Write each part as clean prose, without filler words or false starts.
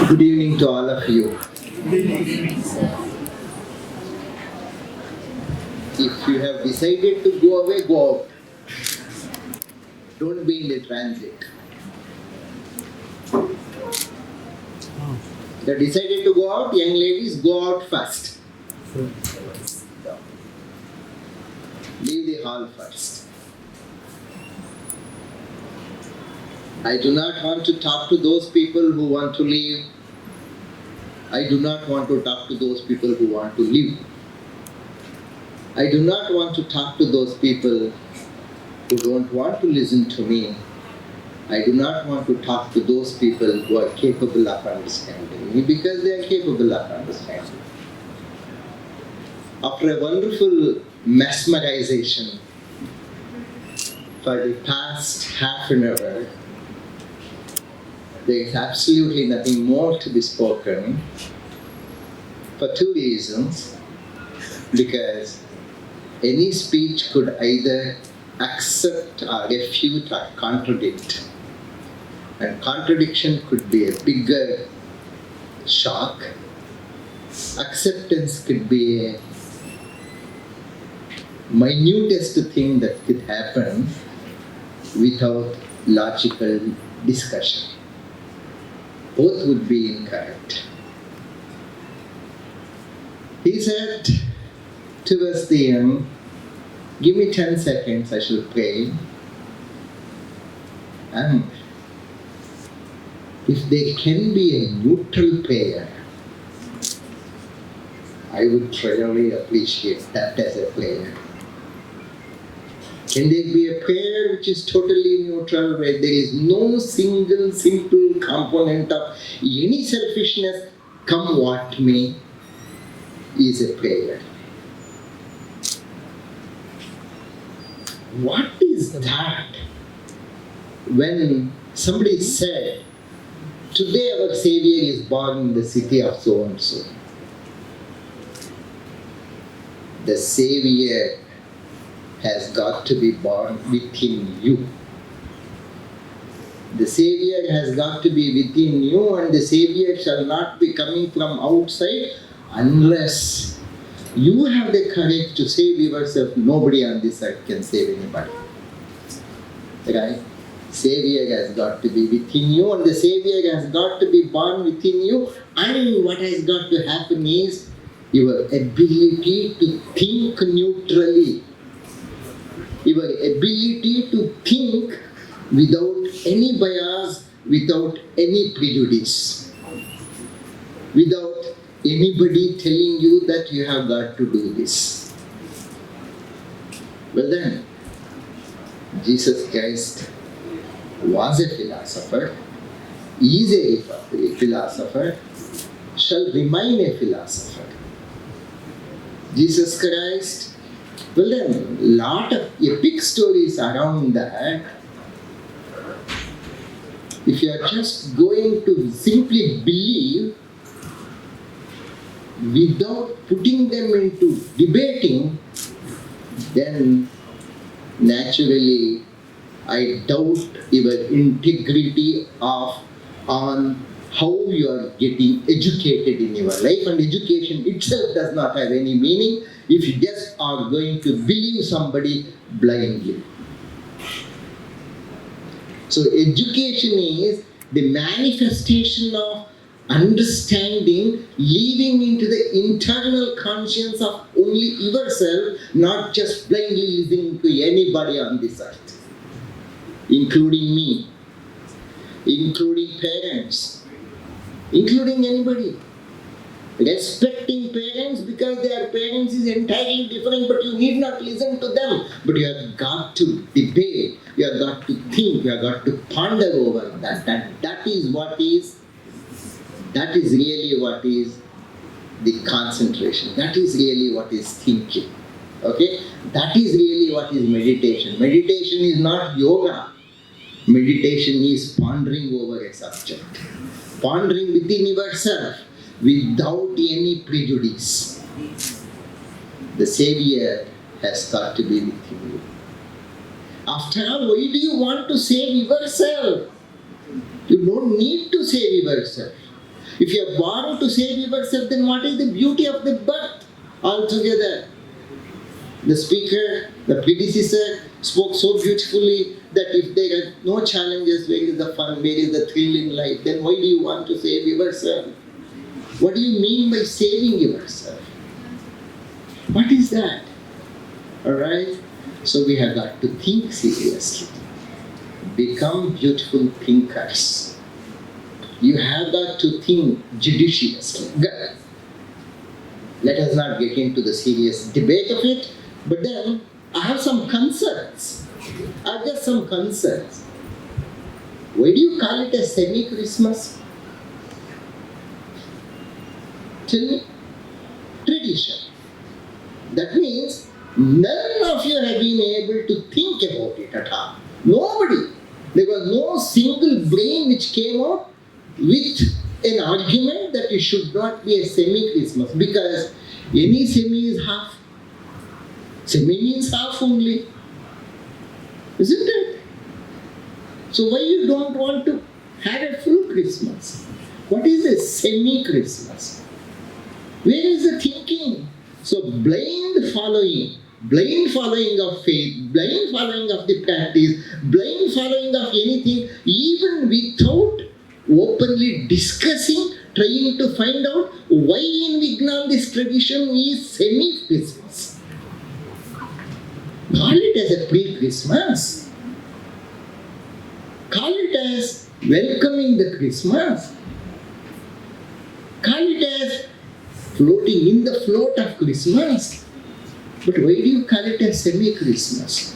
Good evening to all of you. If you have decided to go away, go out. Don't be in the transit. If you decided to go out, young ladies, go out first. Leave the hall first. I do not want to talk to those people who want to leave. I do not want to talk to those people who want to leave. I do not want to talk to those people who don't want to listen to me. I do not want to talk to those people who are capable of understanding me because they are capable of understanding. After a wonderful mesmerization for the past half an hour, there is absolutely nothing more to be spoken for two reasons. Because any speech could either accept or refute or contradict. And contradiction could be a bigger shock. Acceptance could be a minutest thing that could happen without logical discussion. Both would be incorrect. He said towards the end, give me 10 seconds, I shall pray. And if there can be a neutral prayer, I would really appreciate that as a prayer. Can there be a prayer which is totally neutral, where there is no single simple component of any selfishness, come what may, is a prayer? What is that? When somebody said, today our Savior is born in the city of so and so. The Savior has got to be born within you. The Savior has got to be within you, and the Savior shall not be coming from outside unless you have the courage to save yourself. Nobody on this earth can save anybody. Right? Savior has got to be within you, and the Savior has got to be born within you. And what has got to happen is your ability to think neutrally. Your ability to think without any bias, without any prejudice, without anybody telling you that you have got to do this. Well then, Jesus Christ was a philosopher, is a philosopher, shall remain a philosopher. Jesus Christ, well then, lot of epic stories around that. If you are just going to simply believe without putting them into debating, then naturally I doubt your integrity on how you are getting educated in your life, and education itself does not have any meaning if you just are going to believe somebody blindly. So education is the manifestation of understanding, living into the internal conscience of only yourself, not just blindly listening to anybody on this earth, including me, including parents, including anybody. Respecting parents because their parents is entirely different, but you need not listen to them. But you have got to debate, you have got to think, you have got to ponder over that. That is really what is the concentration. That is really what is thinking. Okay? That is really what is meditation. Meditation is not yoga. Meditation is pondering over a subject. Pondering within yourself without any prejudice. The Savior has got to be within you. After all, why do you want to save yourself? You don't need to save yourself. If you are born to save yourself, then what is the beauty of the birth altogether? The speaker, the predecessor, spoke so beautifully that if there are no challenges, where is the fun, where is the thrill in life? Then why do you want to save yourself? What do you mean by saving yourself? What is that? Alright? So we have got to think seriously. Become beautiful thinkers. You have got to think judiciously. Let us not get into the serious debate of it, but then I have some concerns. I have just some concerns. Why do you call it a semi-Christmas? Tell me. Tradition. That means none of you have been able to think about it at all. Nobody. There was no single brain which came out with an argument that it should not be a semi-Christmas, because any semi is half. Semi means half only. Isn't it? So why you don't want to have a full Christmas? What is a semi-Christmas? Where is the thinking? So blind following of faith, blind following of the practice, blind following of anything, even without openly discussing, trying to find out why in Vignan this tradition is semi-Christmas. Call it as a pre-Christmas. Call it as welcoming the Christmas. Call it as floating in the float of Christmas. But why do you call it a semi-Christmas?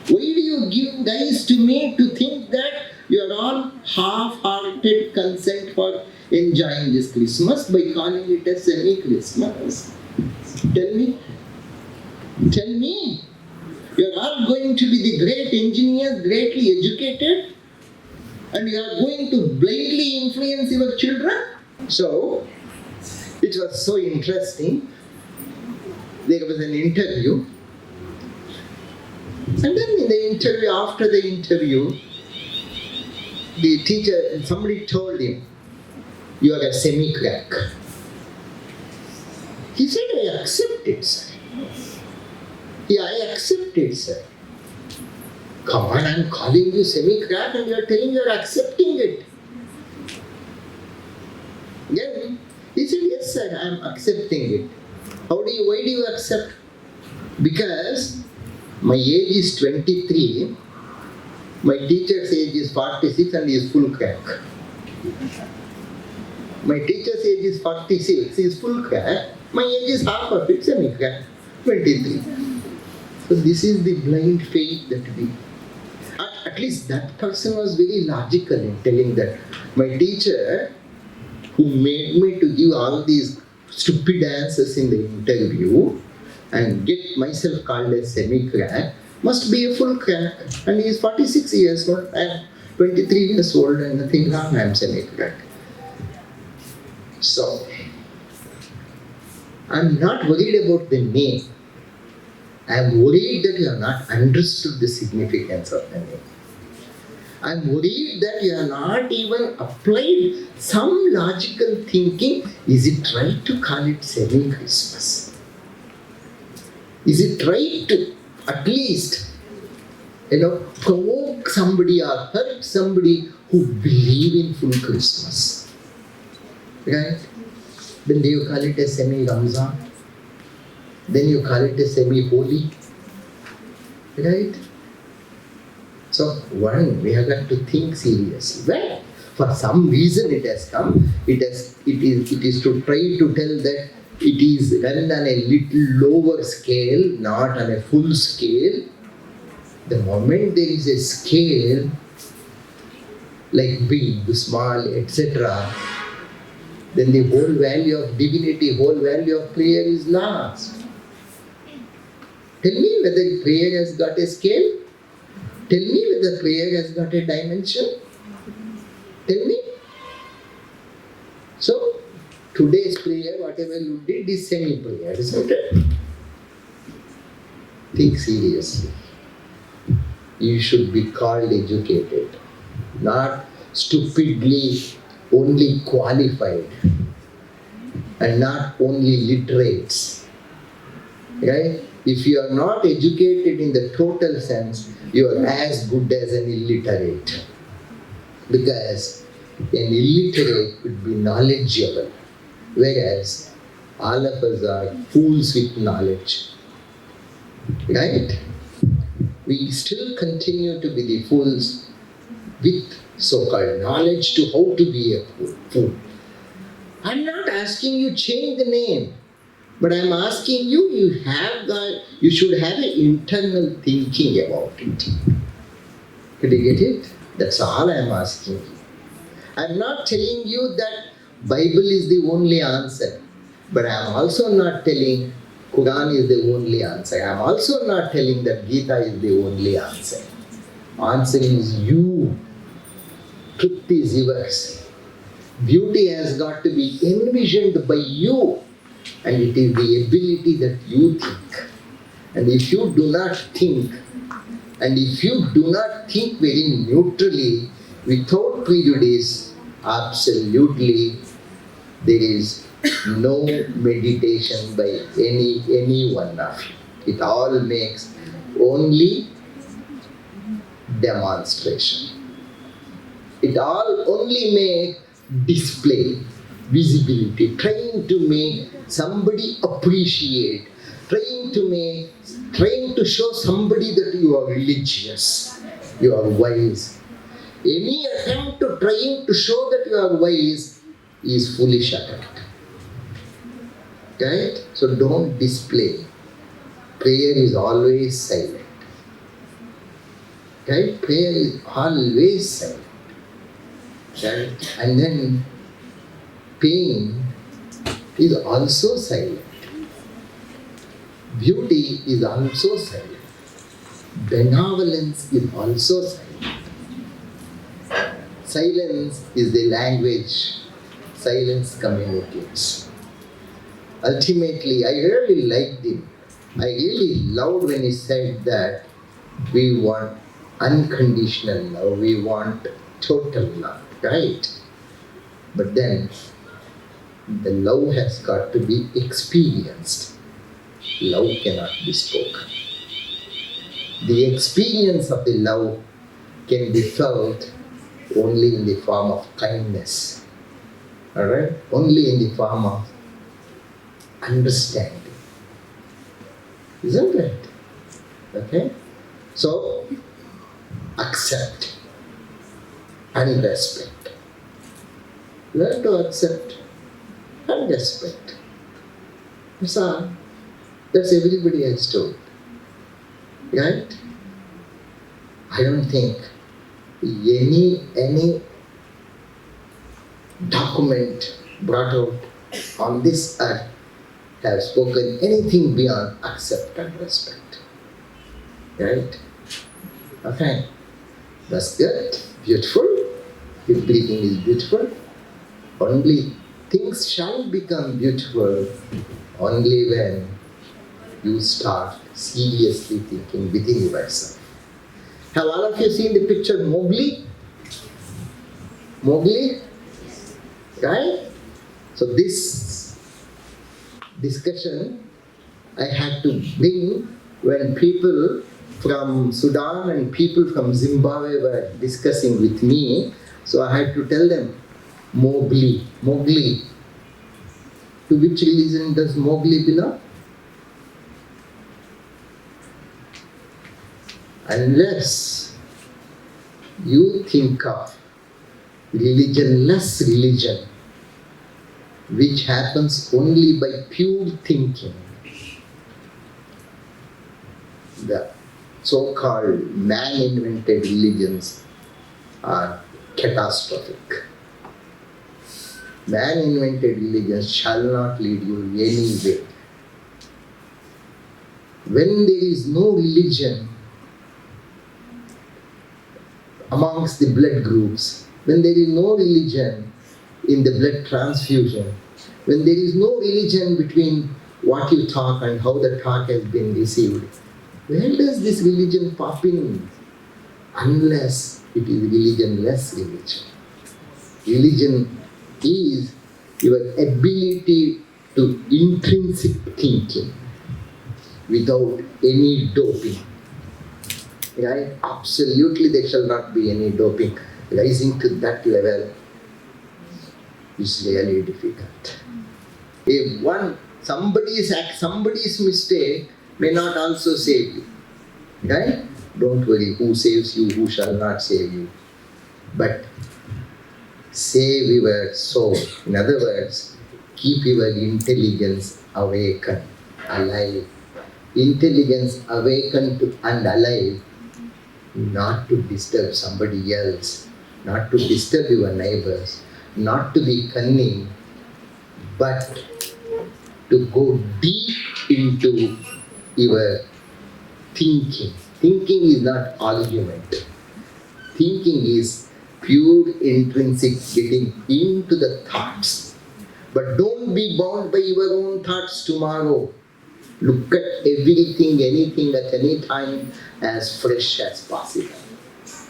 Why do you give guys to me to think that you are all half-hearted consent for enjoying this Christmas by calling it a semi-Christmas? Tell me. Tell me. You are all going to be the great engineers, greatly educated, and you are going to blindly influence your children? So, it was so interesting. There was an interview, and then in the interview, after the interview, the teacher, somebody told him, "You are a semi-crack." He said, "I accept it, sir." Yeah, I accept it, sir. Come on, I'm calling you semi-crack and you're telling you're accepting it. Yeah. He said, "Yes, sir, I'm accepting it." Why do you accept? Because my age is 23, my teacher's age is 46 and he is full crack. My teacher's age is 46, he is full crack. My age is half of it, semi-crack, 23. So this is the blind faith that we... At least that person was very logical in telling that. My teacher, who made me to give all these stupid answers in the interview and get myself called a semi-crack, must be a full crack. And he is 46 years old, I am 23 years old, and nothing wrong, I am semi-crack. So, I am not worried about the name. I am worried that you have not understood the significance of the name. I am worried that you have not even applied some logical thinking. Is it right to call it semi-Christmas? Is it right to at least, provoke somebody or hurt somebody who believe in full Christmas? Right? Then do you call it a semi-Ramzan? Then you call it a semi-holy. Right? So, one, we have got to think seriously. Well, for some reason it has come. It is to try to tell that it is run on a little lower scale, not on a full scale. The moment there is a scale, like big, small, etc., then the whole value of divinity, whole value of prayer is lost. Tell me whether prayer has got a scale. Tell me whether prayer has got a dimension. Tell me. So, today's prayer, whatever you did, is semi-prayer, isn't it? Think seriously. You should be called educated, not stupidly only qualified and not only literates. Right? If you are not educated in the total sense, you are as good as an illiterate. Because an illiterate could be knowledgeable, whereas all of us are fools with knowledge. Right? We still continue to be the fools with so-called knowledge to how to be a fool. I'm not asking you change the name, but I'm asking you, you should have an internal thinking about it. Did you get it? That's all I'm asking you. I'm not telling you that Bible is the only answer, but I'm also not telling Quran is the only answer. I'm also not telling that Gita is the only answer. Answer is you. Truth is yours. Beauty has got to be envisioned by you, and it is the ability that you think. And if you do not think, and if you do not think very neutrally, without prejudice, absolutely there is no meditation by any one of you. It all makes only demonstration. It all only makes display, visibility, trying to make somebody appreciate, trying to show somebody that you are religious, you are wise. Any attempt to trying to show that you are wise is foolish attempt. Right? So don't display. Prayer is always silent. Right? Prayer is always silent. Right? And then pain is also silent. Beauty is also silent. Benevolence is also silent. Silence is the language. Silence communicates. Ultimately, I really liked him. I really loved when he said that we want unconditional love, we want total love, right? But then, the love has got to be experienced. Love cannot be spoken. The experience of the love can be felt only in the form of kindness. Alright? Only in the form of understanding. Isn't it? Okay? So, accept and respect. Learn to accept and respect. That's all. That's everybody has told. Right? I don't think any document brought out on this earth has spoken anything beyond accept and respect. Right? Okay. That's good. Beautiful. If breathing is beautiful, only things shall become beautiful only when you start seriously thinking within yourself. Have all of you seen the picture Mowgli? Mowgli? Right? So this discussion I had to bring when people from Sudan and people from Zimbabwe were discussing with me. So I had to tell them, Mowgli. Mowgli. To which religion does Mowgli belong? Unless you think of religionless religion, which happens only by pure thinking, the so-called man-invented religions are catastrophic. Man-invented religions shall not lead you anywhere. When there is no religion amongst the blood groups, when there is no religion in the blood transfusion, when there is no religion between what you talk and how the talk has been received, where does this religion pop in? Unless it is religionless religion. Religion is your ability to intrinsic thinking without any doping. Right? Absolutely, there shall not be any doping. Rising to that level is really difficult. If somebody's mistake may not also save you. Right? Don't worry, who saves you, who shall not save you. But save your soul. In other words, keep your intelligence awakened, alive. Intelligence awakened and alive, not to disturb somebody else, not to disturb your neighbors, not to be cunning, but to go deep into your thinking. Thinking is not argument. Thinking is pure intrinsic getting into the thoughts. But don't be bound by your own thoughts tomorrow. Look at everything, anything at any time as fresh as possible.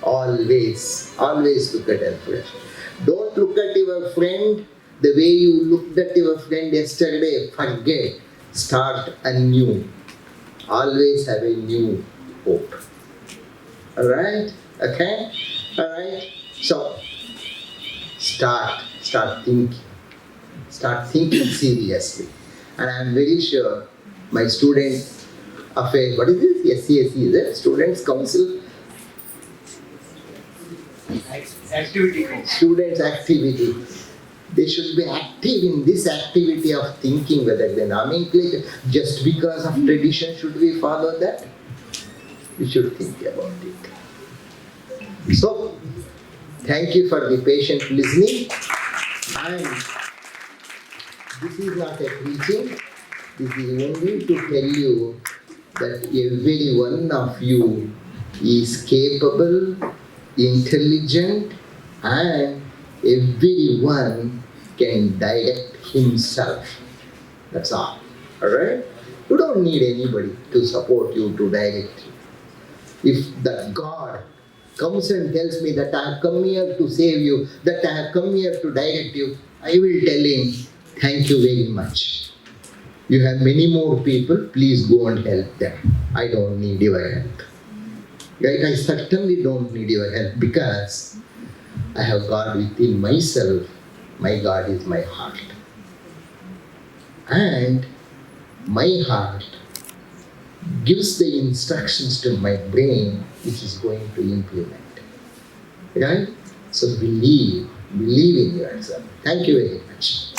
Always look at it fresh. Don't look at your friend the way you looked at your friend yesterday. Forget. Start anew. Always have a new hope. Alright? Okay? Alright? So, start thinking. Start thinking seriously. And I am very sure my student affairs, what is this? SCSC, is it? Students Council? Activity. Students activity. They should be active in this activity of thinking whether the nomenclature, just because of tradition, should we follow that? We should think about it. So, thank you for the patient listening. And this is not a preaching. This is only to tell you that every one of you is capable, intelligent, and everyone can direct himself. That's all. Alright? You don't need anybody to support you, to direct you. If that God comes and tells me that I have come here to save you, that I have come here to direct you, I will tell him, thank you very much. You have many more people, please go and help them. I don't need your help. Right? I certainly don't need your help because I have God within myself. My God is my heart. And my heart gives the instructions to my brain which is going to implement. Right? So believe in yourself. Thank you very much.